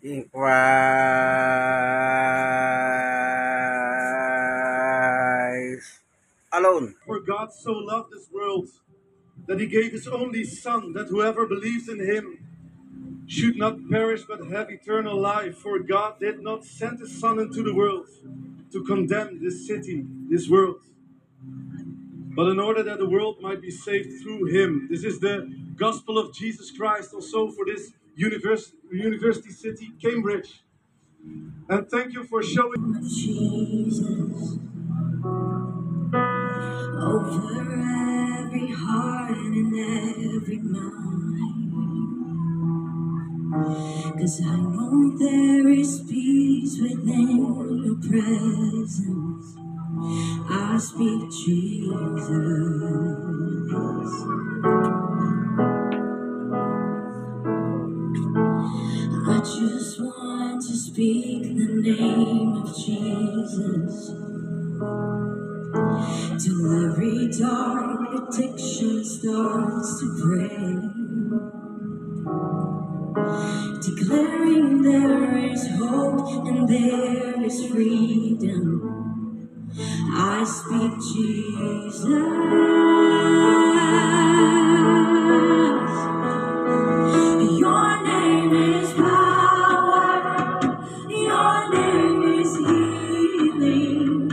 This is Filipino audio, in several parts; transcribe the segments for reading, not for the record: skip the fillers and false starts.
in Christ alone. For God so loved this world that he gave his only Son, that whoever believes in him should not perish but have eternal life. For God did not send his Son into the world to condemn this city, this world, but in order that the world might be saved through him. This is the gospel of Jesus Christ also for this university city, Cambridge. And thank you for showing Jesus over every heart and every mind. 'Cause I know there is peace within your presence. I speak Jesus. I just want to speak the name of Jesus till every dark addiction starts to break, declaring there is hope and there is freedom. I speak Jesus. Your name is power. Your name is healing.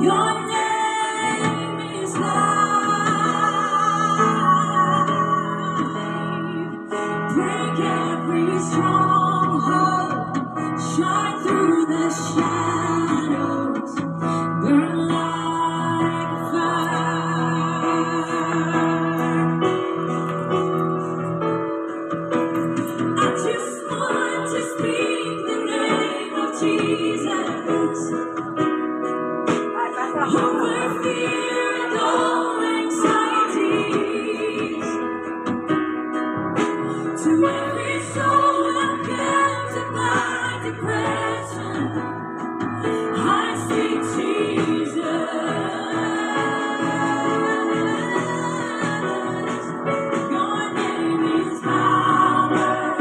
Your name is life. Break every stronghold. Shine through the shadows. Burn like fire. I just want to speak the name of Jesus over fear and all anxieties. To every soul that captured by depression, I speak Jesus. Your name is power.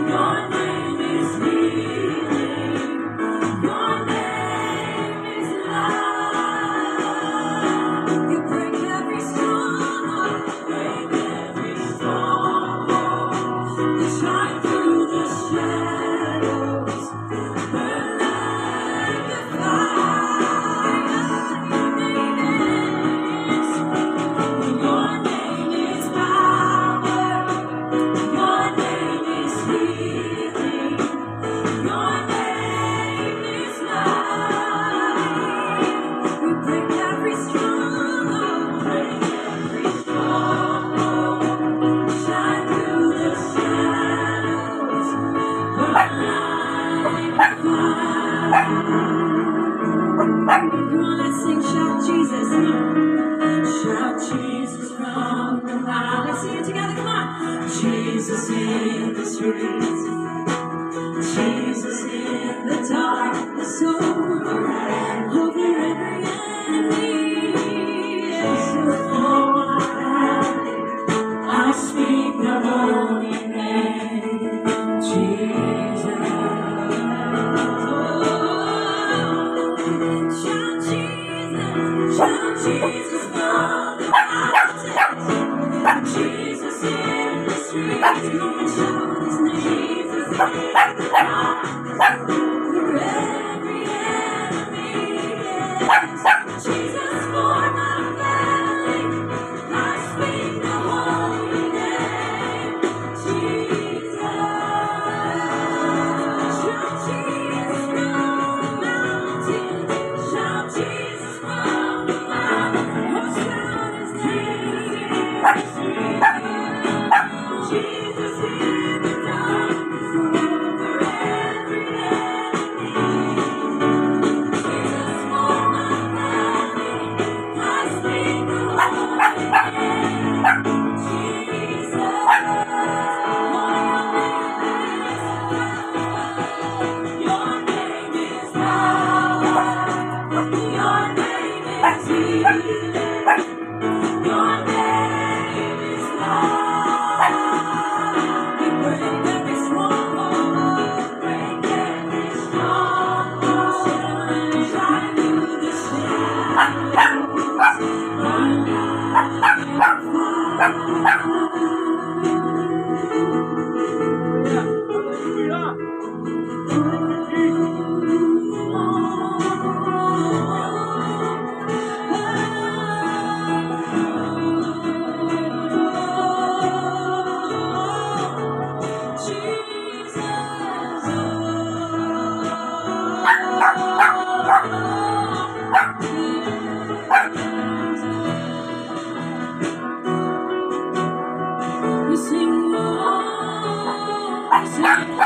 Your name is healing. Your name is love. You break every stronghold. Break every stronghold. You shine through the shadows. Burn like a fire. Your name is power. Your name is healing. Your name is life. We break every stronghold. Break every stronghold. Shine through the shadows. Burn like fire. Come on, let's sing, shout Jesus. Shout Jesus from the line. Let's sing it together. Come on. Jesus in the streets. Jesus in the darkness over every enemy. Yes, for my family, I speak the holy name, Jesus. Shout Jesus from the mountains. Jesus in the streets. Come and shout his name. Jesus in the dark. For every enemy. Yes. Jesus for my family. I speak the holy name. Jesus. Shout Jesus from the mountains. Shout Jesus from the mountains. Oh, shout his name. Jesus in the dark, over every enemy. Jesus for my family, I We sing, we sing,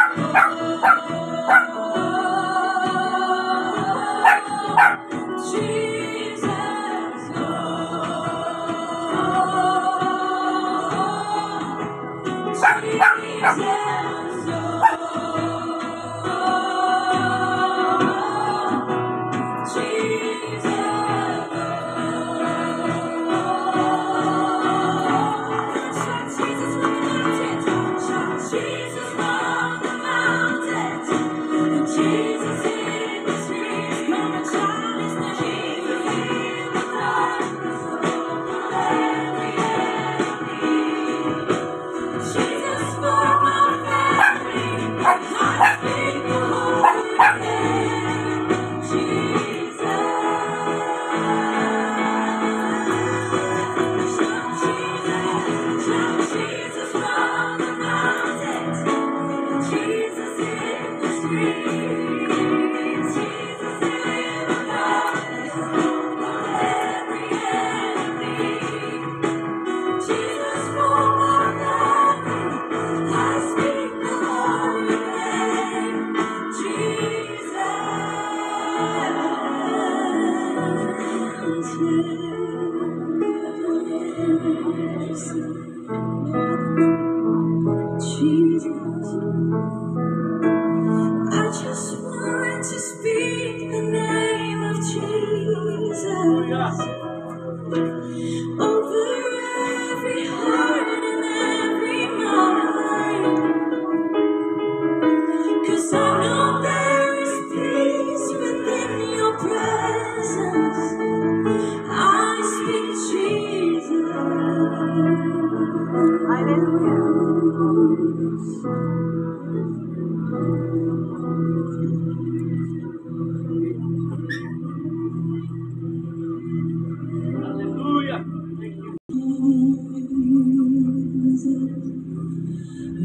Jesus, Jesus from the mountains, Jesus in the streets, come and shout His name. Jesus in the darkness, every enemy. Jesus for my family, I speak the holy name. Jesus, shout Jesus from the mountains, Jesus in the streets, Jesus in the darkness, every enemy. Jesus for my family, I speak the holy name. Jesus, I just want to speak the name of Jesus over every heart and every mind. 'Cause I know there is peace within your presence. I speak Jesus. Hallelujah.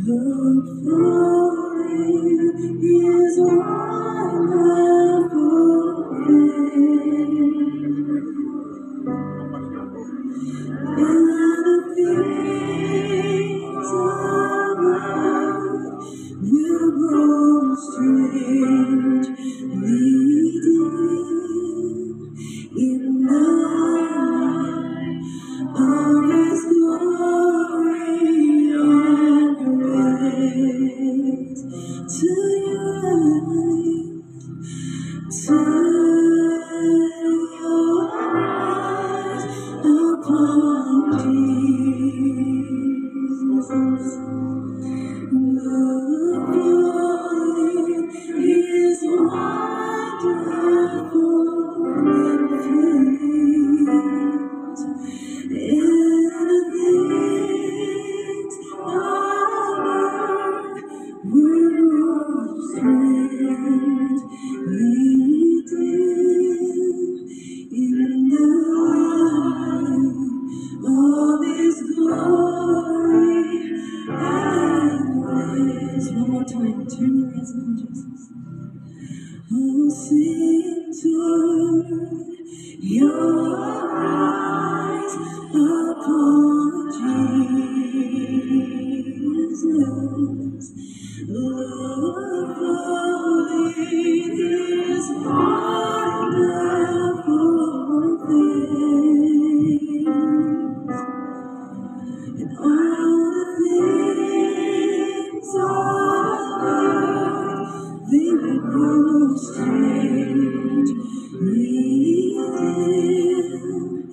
Look for it is wonderful and the things of earth will grow strangely dim in the light of His glory and grace. To turn your eyes upon Jesus. Look for His wonderful things. And things of earth will strangely dim in the light of His glory and grace. One more time, turn your eyes upon Jesus. Oh, sing, turn your eyes upon Jesus. Look for His wonderful things. And all the things of earth, they will grow strangely dim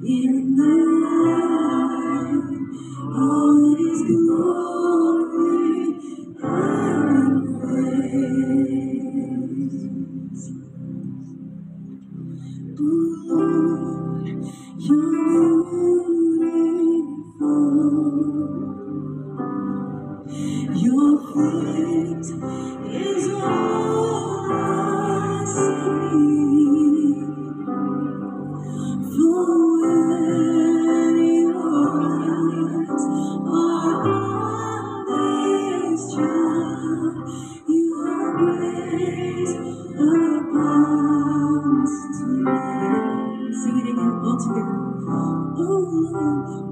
in the light of His glory and grace. Oh Lord, face is all I see. For when your eyes are on this child, your grace abounds to me. Sing it again, all together. Oh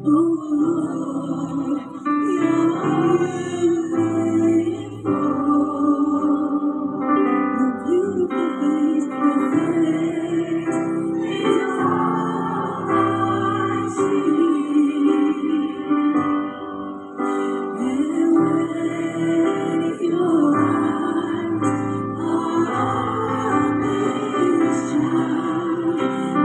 Lord, you're beautiful. Your beautiful face, your face is all I see. And when your eyes are on this child,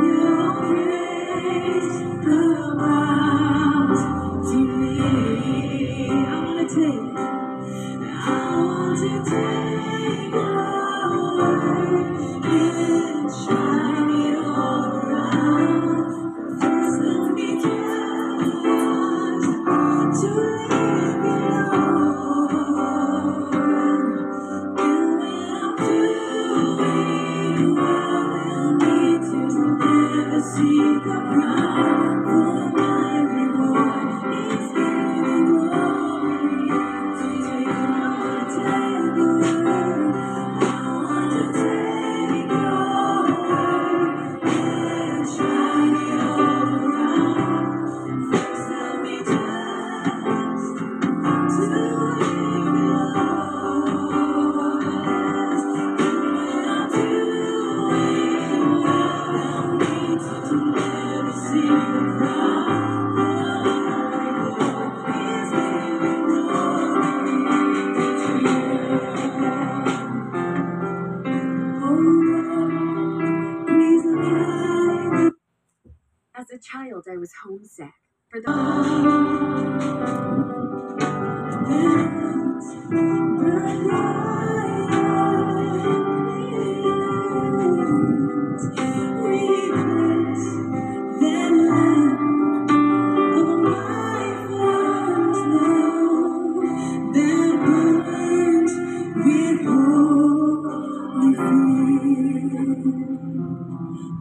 your grace abounds to me. I wanna take. I want to take your word and shine it all around. First, let me just to leave you alone. And when I'm doing well, I'll need to never see the crown. For my reward is giving glory to you. I want to take your word. I want to take your word and shine it all around. First, let me just to leave you alone. When I'm doing well, I'll need to never see the crown. Is giving glory to you. Oh, please guide. As a child, I was homesick for the Lord,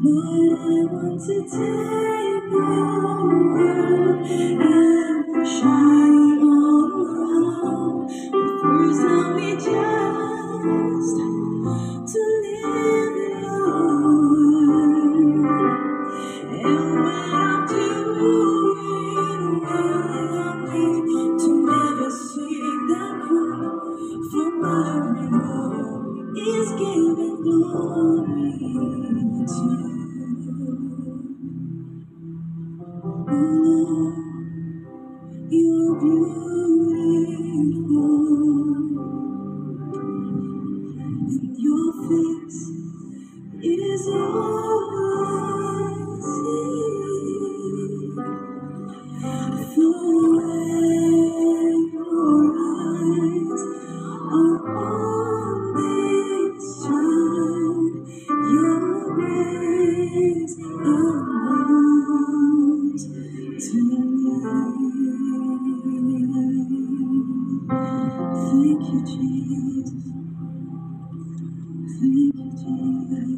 I want to take your word and shine all around. But first, help me just to live in your word. And when I'm doing well, I need to never see that cry. For my reward is giving glory to you. Oh Lord, you're beautiful. And your face is all I see. For when your eyes are on this child, your grace abounds to me. Thank you, Jesus. Thank you, Jesus.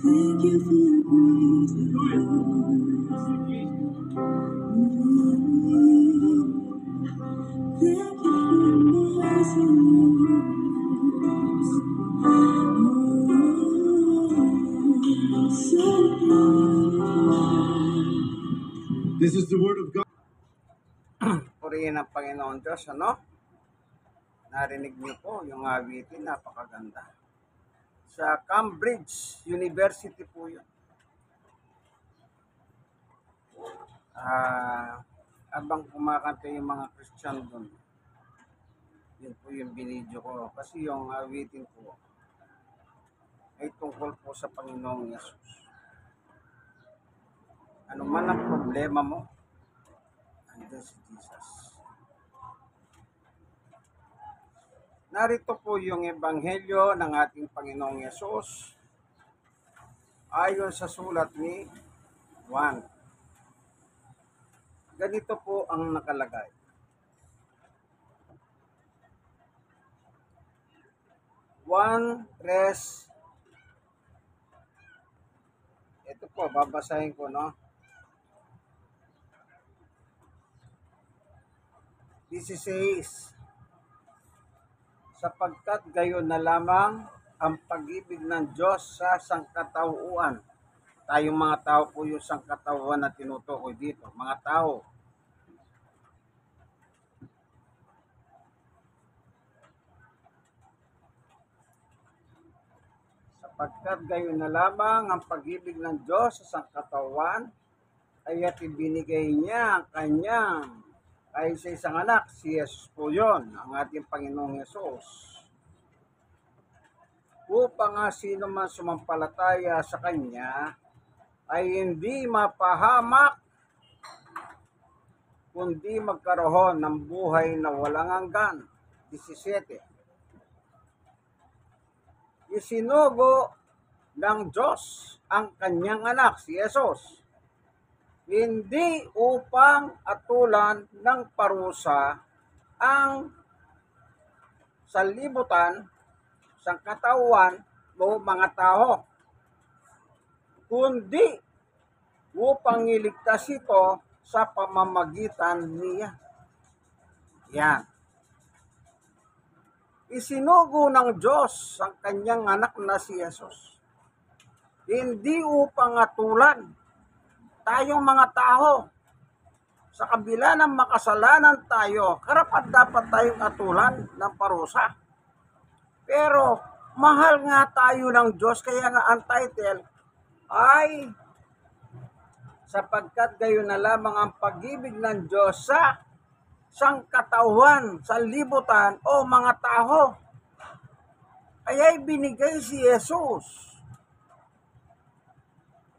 Thank you for your grace and mercy. Thank you for your mercy so beautiful. This is the word of God. Purihin ang Panginoon Diyos, ano? Narinig niyo po yung awitin, napakaganda. Sa Cambridge University po yun. Abang kumakanta yung mga Christian doon, yun po yung binidyo ko. Kasi yung awitin po ay tungkol po sa Panginoong Yesus. Ano man ang problema mo, andun si Jesus. Narito po yung ebanghelyo ng ating Panginoong Yesus ayon sa sulat ni Juan. Ganito po ang nakalagay. 1:3. Ito po, babasahin ko, no? 16. Sapagkat gayon na lamang ang pag-ibig ng Diyos sa sangkatauhan. Tayong mga tao po yung sangkatauhan na tinutukoy dito. Mga tao. Sapagkat gayon na lamang ang pag-ibig ng Diyos sa sangkatauhan, kaya't ibinigay niya ang kanyang ay sa isang anak, si Jesus po yun, ang ating Panginoong Jesus. Upang nga sino man sumampalataya sa Kanya ay hindi mapahamak, kundi magkaroon ng buhay na walang hanggan. 17. Isinugo ng Diyos ang Kanyang anak, si Jesus, hindi upang atulan ng parusa ang sanlibutan, sangkatauhan o mga tao, kundi upang iligtas ito sa pamamagitan niya. Yan. Isinugo ng Diyos ang kanyang anak na si Jesus, hindi upang atulan tayong mga tao. Sa kabila ng makasalanan tayo, karapat dapat tayong atulan ng parusa. Pero mahal nga tayo ng Diyos, kaya nga ang title ay sapagkat gayon na lamang ang pag-ibig ng Diyos sa sangkatauhan, sa libutan o mga tao. Kaya ibinigay si Jesus.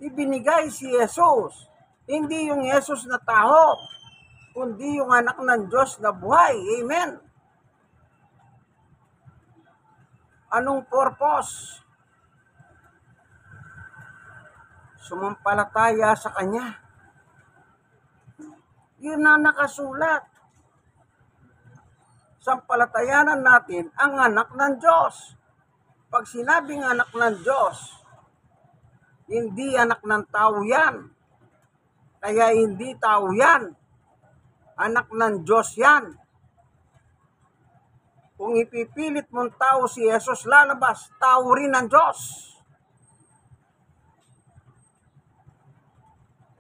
Ibinigay si Jesus. Hindi yung Jesus na tao, kundi yung anak ng Diyos na buhay. Amen. Anong purpose? Sumampalataya sa Kanya. Yun na nakasulat. Sampalatayanan natin ang anak ng Diyos. Pag sinabing anak ng Diyos, hindi anak ng tao yan. Kaya hindi tao yan. Anak ng Diyos yan. Kung ipipilit mong tao si Jesus lalabas, tao rin ng Diyos.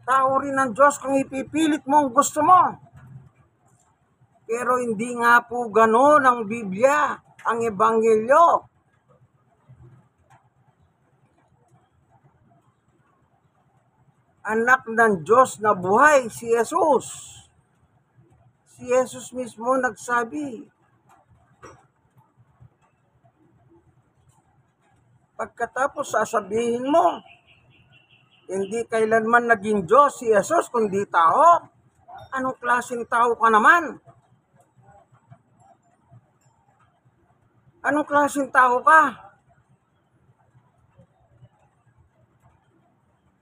Tao rin ng Diyos kung ipipilit mong gusto mo. Pero hindi nga po gano'n ang Biblia, ang Ebanghelyo. Anak ng Diyos na buhay, si Jesus. Si Jesus mismo nagsabi, pagkatapos sasabihin mo, hindi kailanman naging Diyos si Jesus kundi tao. Anong klaseng tao ka naman? Anong klaseng tao ka?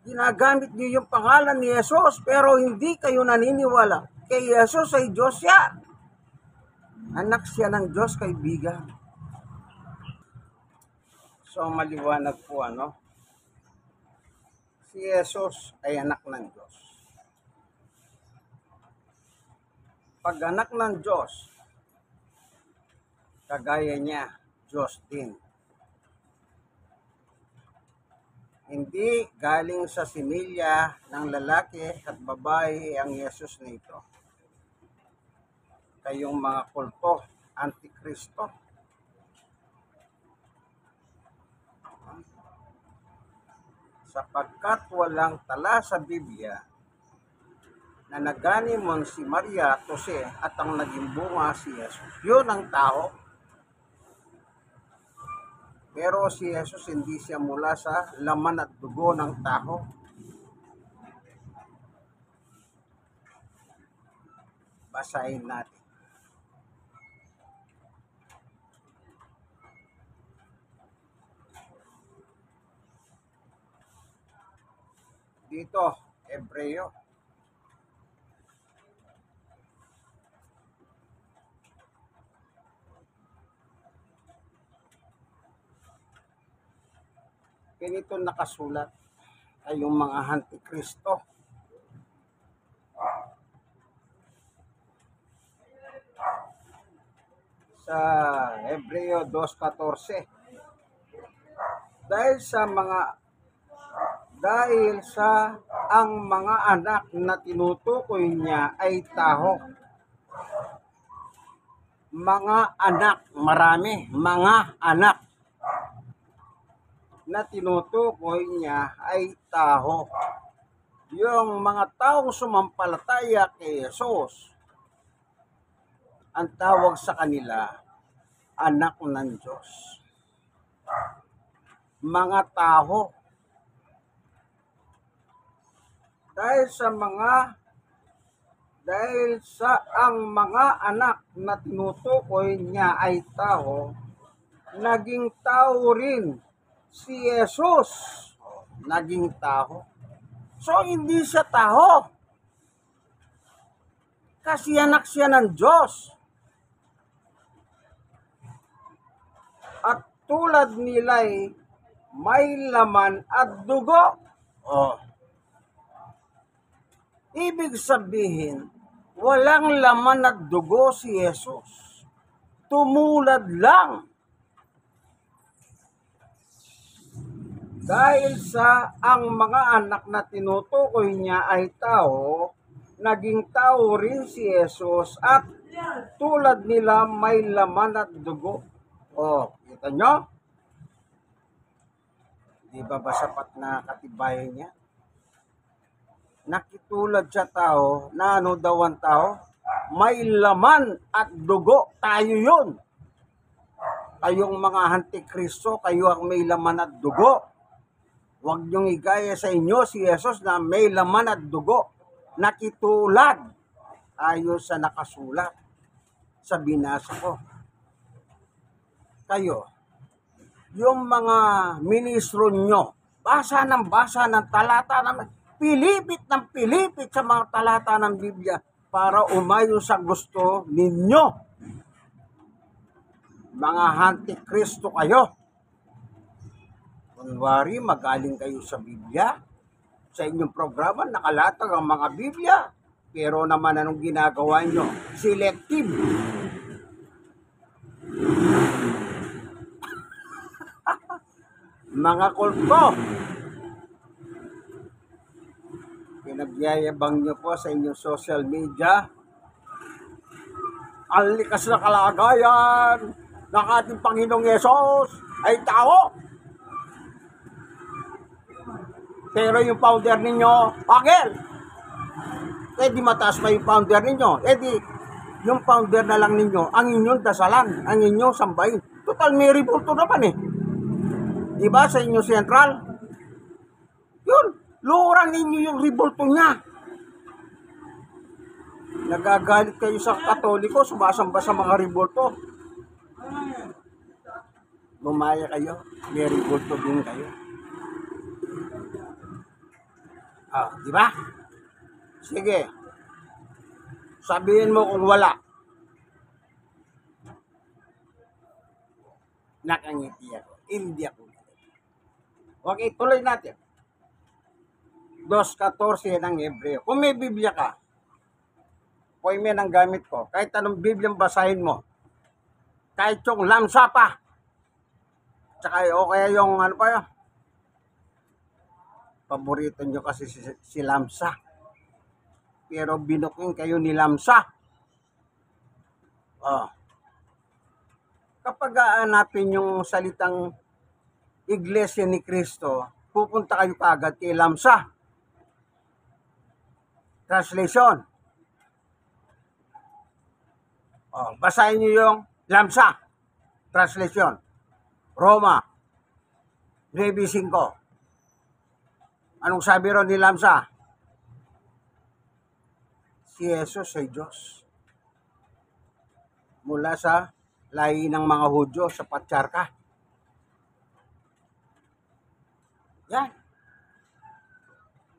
Ginagamit niyo yung pangalan ni Jesus pero hindi kayo naniniwala kay Jesus ay Diyos siya. Anak siya ng Diyos, kaibigan. So maliwanag po si Jesus ay anak ng Diyos. Pag anak ng Diyos, kagaya niya, Diyos din. Hindi galing sa similya ng lalaki at babae ang Jesus na ito. Kayong mga kulto, antikristo. Sapagkat walang tala sa Biblia na naganimon si Maria at Jose at ang naging bunga si Jesus. Yun ang tao. Pero si Jesus hindi siya mula sa laman at dugo ng tao. Basahin natin. Dito, Hebreo. ganito nakasulat, kayong mga Antikristo. Sa Hebreo 2:14. Dahil sa ang mga anak na tinutukoy niya ay taho. Mga anak, marami, mga anak na tinutukoy niya ay taho. Yung mga taong sumampalataya kay Jesus, ang tawag sa kanila, anak ng Diyos. Mga taho. Dahil sa ang mga anak na tinutukoy niya ay tao, naging tao rin si Jesus. Naging tao. So, hindi siya tao. Kasi anak siya ng Diyos. At tulad nila'y may laman at dugo. Oh. Ibig sabihin, walang laman at dugo si Jesus. Tumulad lang. Dahil sa ang mga anak na tinutukoy niya ay tao, naging tao rin si Jesus at tulad nila may laman at dugo. Oh, kita nyo? Di ba sapat na katibayan niya? Nakitulad siya tao, na ano daw ang tao? May laman at dugo. Tayo yun. Kayong mga Antikristo, kayo ang may laman at dugo. Huwag niyong igaya sa inyo si Jesus na may laman at dugo. Nakitulad. Ayon sa nakasulat. Sa binasa ko. Kayo, yung mga ministro nyo, basa ng talata ng pilipit sa mga talata ng Biblia para umayon sa gusto ninyo. Mga Antikristo kayo. Kunwari, magaling kayo sa Biblia. Sa inyong programa, nakalatag ang mga Biblia. Pero naman anong ginagawa nyo? Selective. Mga kulto. Pinagyayabang nyo po sa inyong social media. Ang likas na kalagayan ng ating Panginoong Yesus ay tao. Pero yung founder ninyo, pagel. Eh di mataas pa yung founder ninyo. Eh di, yung founder na lang ninyo, ang inyong dasalan, ang inyong sambahin. Total, may ribulto naman eh. Diba sa inyong sentral? Yun, lurang ninyo yung ribulto niya. Nagagalit kayo sa Katoliko, sumasamba sa mga ribulto. Lumaya kayo, may ribulto din kayo. Di ba? Sige. Sabihin mo kung wala. Nakangiti ako. Hindi ako. Okay, tuloy natin. 2:14 ng Hebreo. Kung may Biblia ka, kung may ang gamit ko, kahit anong Biblia basahin mo, kahit yung lamsa pa, tsaka o kaya yung ano pa yun, paborito nyo kasi si Lamsa. Pero binuking kayo ni Lamsa. Kapag aanapin yung salitang Iglesia ni Cristo, pupunta kayo kaagad kay Lamsa. Translation. Basahin nyo yung Lamsa. Translation. Roma 9:5. Anong sabi ron ni Lamsa? Si Jesus ay Diyos. Mula sa lahi ng mga Hudyo sa Patriarka. Yan.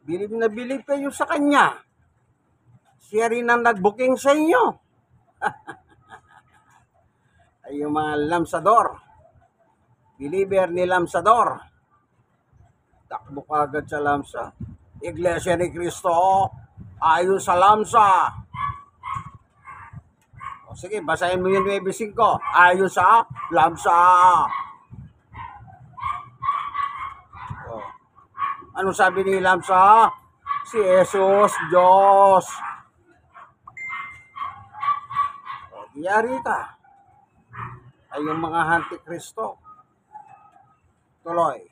Bilib na bilib kayo sa Kanya. Siya rin ang nag-booking sa inyo. Ay yung mga Lamsador. Believer ni Lamsador. takbo ka agad sa lamsa. Iglesia ni Cristo, ayon sa lamsa. O sige, basahin mo yung 9:5. Ayon sa lamsa. O, anong sabi ni lamsa? Si Jesus, Diyos. O, diyari ka. Ay yung mga antikristo. Tuloy.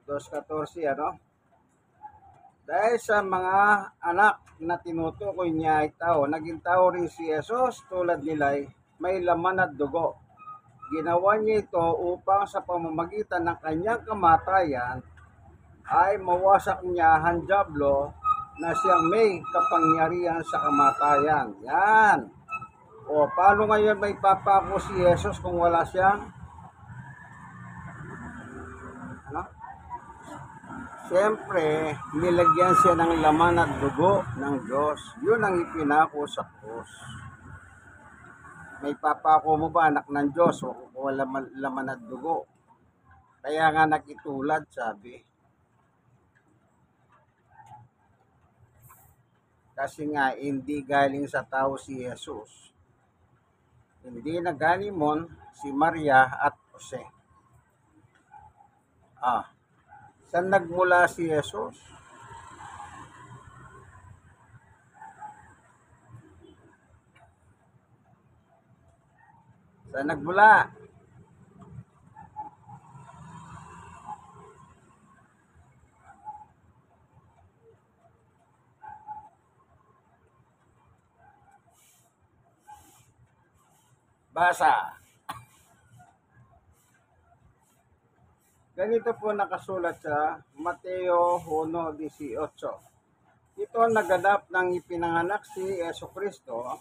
2:14, ano? Dahil sa mga anak na tinutukoy niya ay tao, naging tao rin si Jesus tulad nila ay may laman at dugo. Ginawa niya ito upang sa pamamagitan ng kanyang kamatayan ay mawasak niya ang dyablo na siyang may kapangyarihan sa kamatayan. Yan. O, paano ngayon may papako si Jesus kung wala siyang ano? Siyempre, nilagyan siya ng laman at dugo ng Diyos. Yun ang ipinako sa krus. May papako mo ba, anak ng Diyos, o wala laman at dugo? Kaya nga nakitulad, sabi. Kasi nga, hindi galing sa tao si Jesus. Hindi nagalimon si Maria at Jose. Saan nagmula si Jesus? Saan nagmula? Basa. Ganito po nakasulat sa Mateo 1:18. Ito ang naganap ng ipinanganak si Jesucristo,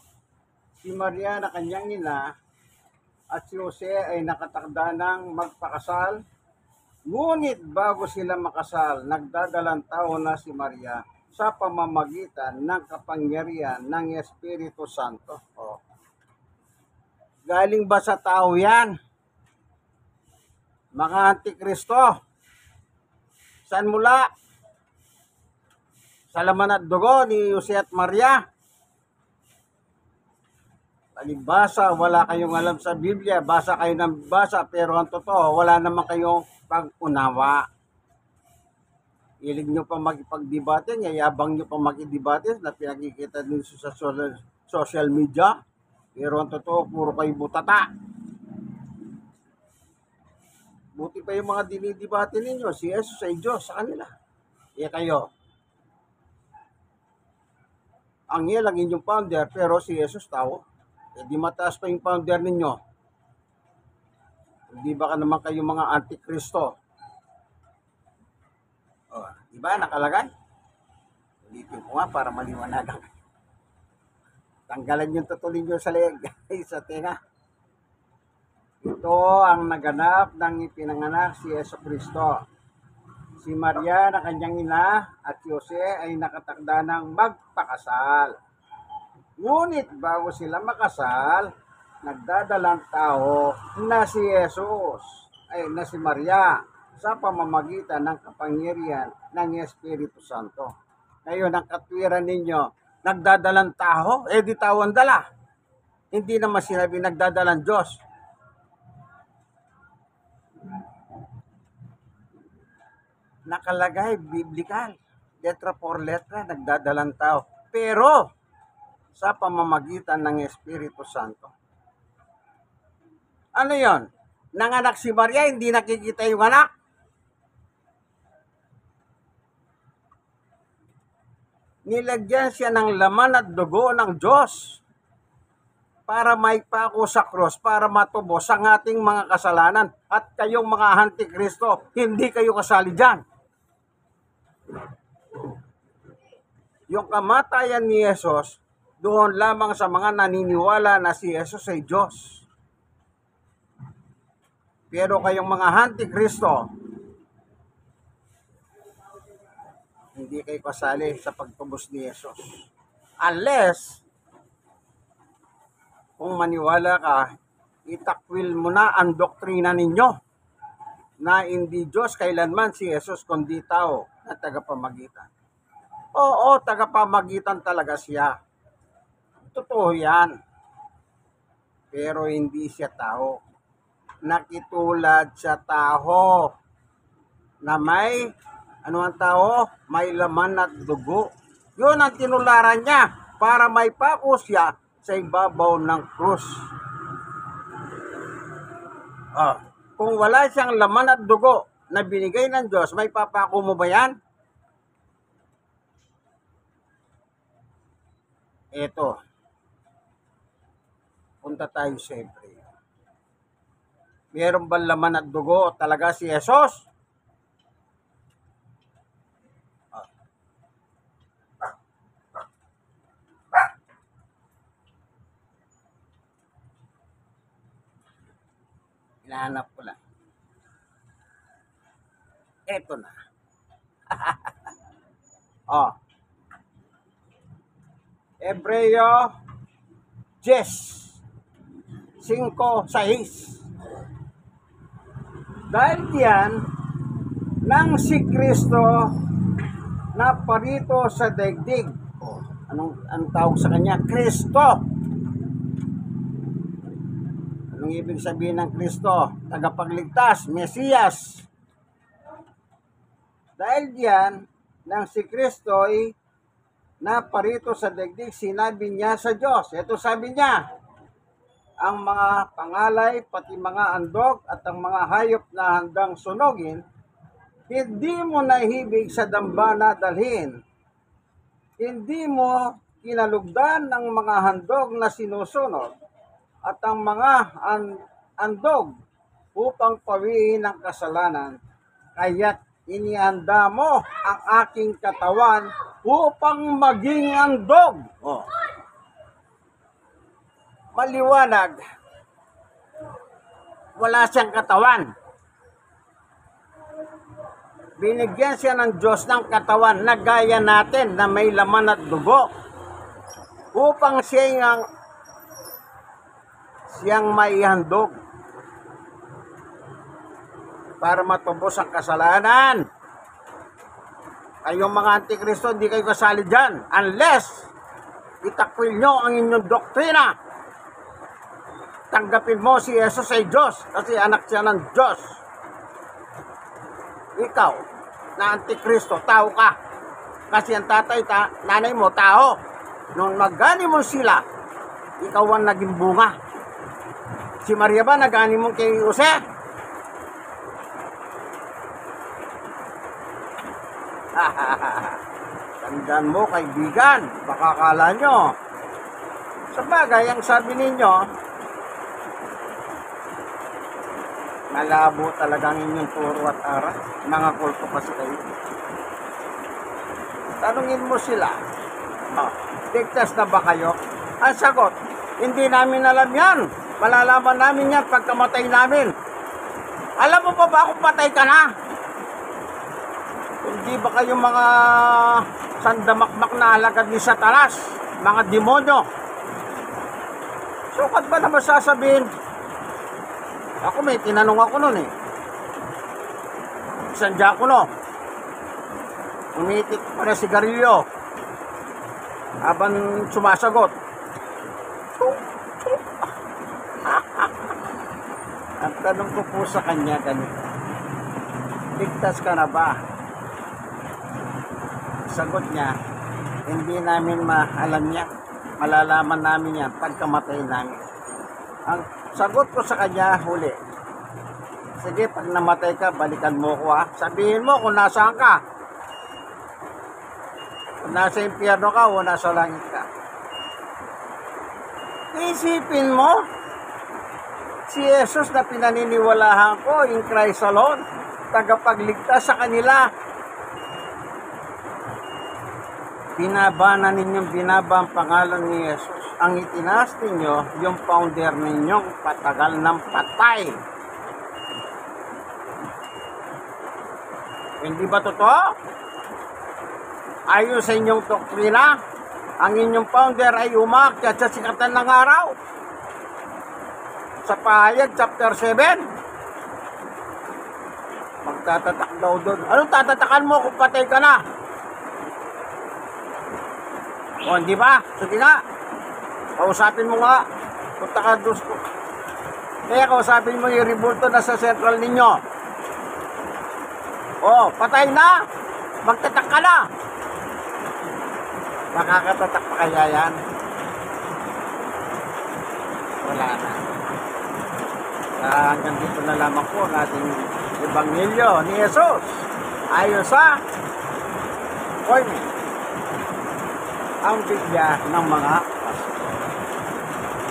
si Maria na kanyang ina, at si Jose ay nakatakda ng magpakasal. Ngunit bago sila makasal, nagdadalang tao na si Maria sa pamamagitan ng kapangyarihan ng Espiritu Santo. Galing ba sa tao yan? Mga antikristo. Saan mula? Sa laman at dugo ni Jose at Maria? Palibasa, wala kayong alam sa Biblia. Basa kayo ng basa, pero ang totoo, wala naman kayong pag-unawa. Ilig nyo pa makipagdebate, yayabang nyo pa makidebate na pinakikita nyo sa social media. Pero ang totoo, puro kayo butata. Buti pa yung mga dinidebate ninyo, si Jesus ay Diyos sa kanila. Kayo, anghel ang inyong founder, pero si Jesus tao. Di mataas pa yung founder ninyo. Hindi ba ka naman kayo mga antikristo? Diba nakalagay? Ulitin ko nga para maliwanagan. Tanggalan yung tutulin nyo sa leeg, sa tenga. Ito ang naganap ng ipinanganak si Jesucristo. Si Maria na kanyang ina at si Jose ay nakatakda ng magpakasal. Ngunit bago sila makasal, nagdadalang tao na si Jesus, na si Maria, sa pamamagitan ng kapangyarihan ng Espiritu Santo. Ngayon, ang katwiran ninyo, nagdadalang tao, di tao ang dala. Hindi naman sinabi nagdadalang Diyos. Nakalagay, biblical, letra por letra, nagdadalang tao. Pero, sa pamamagitan ng Espiritu Santo. Ano yon? Nanganak si Maria, hindi nakikita yung anak. Nilagyan siya ng laman at dugo ng Diyos para maipako sa cross, para matubos ang ating mga kasalanan. At kayong mga antikristo, hindi kayo kasali dyan. Yung kamatayan ni Jesus, doon lamang sa mga naniniwala na si Jesus ay Diyos. Pero kayong mga antikristo, hindi kayo kasali sa pagtubos ni Jesus. Unless, kung maniwala ka itakwil mo na ang doktrina ninyo na hindi Diyos kailanman si Jesus kundi tao na tagapamagitan. Oo, tagapamagitan talaga siya. Totoo yan. Pero hindi siya tao. Nakitulad sa tao na may, ano ang tao? May laman at dugo. Yun ang tinularan niya para may pako siya sa ibabaw ng krus. Kung wala siyang laman at dugo na binigay ng Diyos, may papako mo ba yan? Eto. Punta tayo sa Hebreo. Meron ba laman at dugo talaga si Jesus? Hinahanap ko lang. Eto na. Hebreo 10:5-6. Dahil diyan, nang si Kristo na parito sa daigdig. Anong tawag sa kanya? Kristo. Anong ibig sabihin ng Kristo? Tagapagligtas, Mesiyas. Dahil diyan, nang si Kristo ay naparito sa daigdig, sinabi niya sa Diyos. Ito sabi niya, ang mga pangalay, pati mga andog at ang mga hayop na handang sunogin, hindi mo nahibig sa dambana dalhin. Hindi mo kinalugdan ng mga handog na sinusunod at ang mga andog upang pawiin ang kasalanan. Kaya't inihanda mo ang aking katawan upang maging andog. Maliwanag, wala siyang katawan. Binigyan siya ng Diyos ng katawan na gaya natin na may laman at dugo upang siyang maihandog para matubos ang kasalanan. Kayong mga Antikristo, hindi kayo kasali dyan unless itakwil nyo ang inyong doktrina. Tanggapin mo si Jesus ay Diyos kasi anak siya ng Diyos. Ikaw na Antikristo, tao ka. Kasi ang nanay mo, tao. Nung magani mo sila, ikaw ang naging bunga. Si Maria ba nagani mo kay Jose? Tandaan mo, kaibigan, baka akala nyo. Sa bagay, ang sabi ninyo, malabo talagang inyong turo at aral. Mga kulto kasi kayo. Tanungin mo sila, ligtas na ba kayo? Ang sagot, hindi namin alam yan. Malalaman namin yan pagkamatay namin. Alam mo pa ba kung patay ka na? Hindi ba kayo mga sandamakmak na alagad ni Satanas? Mga demonyo? Sukat ba naman sasabihin? Ako may tinanong ako nun eh. Isang diakono. Umitik pa na sigarilyo. Habang sumasagot. Ang tanong ko po sa kanya ganito. Ligtas ka na ba? Sagot niya, hindi namin maalam yan. Malalaman namin yan pagkamatay namin. Ang sagot ko sa kanya, huli. Sige, pag namatay ka, balikan mo ko ha. Sabihin mo kung nasaan ka. Kung nasa impyerno ka o nasa langit ka. Isipin mo, si Jesus na pinaniniwalahan ko, in Christ alone, tagapagligtas sa kanila. Binaba ang pangalan ni Jesus. Ang itinaas ninyo, yung founder ninyong patagal ng patay. Hindi ba totoo? Ayon sa inyong doktrina, ang inyong founder ay umakyat sa sikatan ng araw. sa Pahayag chapter 7. Magtatatak daw doon. Anong tatatakan mo kung patay ka na? O, hindi ba? Sige nga. Kausapin mo nga. Punta ka doon. Kaya kausapin mo yung rebulto na sa Central ninyo. O, patay na. Magtatak ka na. Makakatatak pa kaya yan? Wala na. Hanggang dito na lamang po ang ating Ebanghelyo ni Jesus ayon sa Koine, ang Biblia ng mga pastor.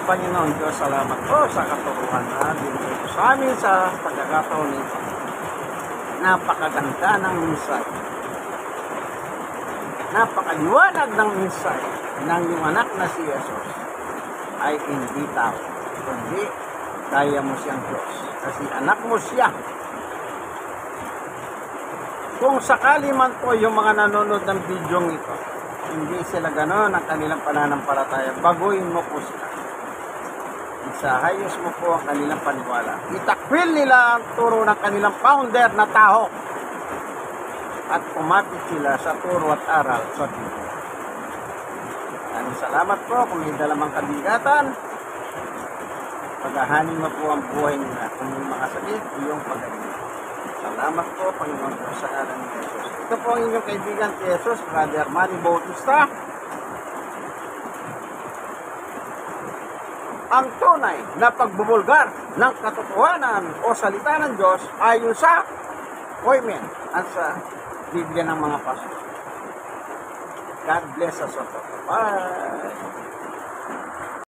Panginoon Diyos, salamat po sa katuruan na binigay sa amin sa pagkakataon nito. Napakaganda ng mensahe. Napakaliwanag ng mensahe ng iyong anak na si Jesus ay hindi tao, kundi kaya mo siyang Diyos. Kasi anak mo siya. Kung sakali man po yung mga nanonood ng video ito, hindi sila gano'n ang kanilang pananampalataya, baguhin mo po sila. Isahayos mo po ang kanilang paniwala. Itakwil nila ang turo ng kanilang founder na tao. At kumapit sila sa turo at aral sa Biblia. Maraming salamat po kung may dalamang kabigatan. Paghahanin mo po ang buhay nila. Kung may mga sakit, iyong pagaling. Salamat po, Panginoon po, sa ngalan ni Jesus. Ito po ang inyong kaibigan si Jesus, Brother Manny Bautista. Ang tunay na pagbubulgar ng katotohanan o salita ng Diyos ayon sa Koine at sa Biblia ng mga pastor. God bless us all. Bye!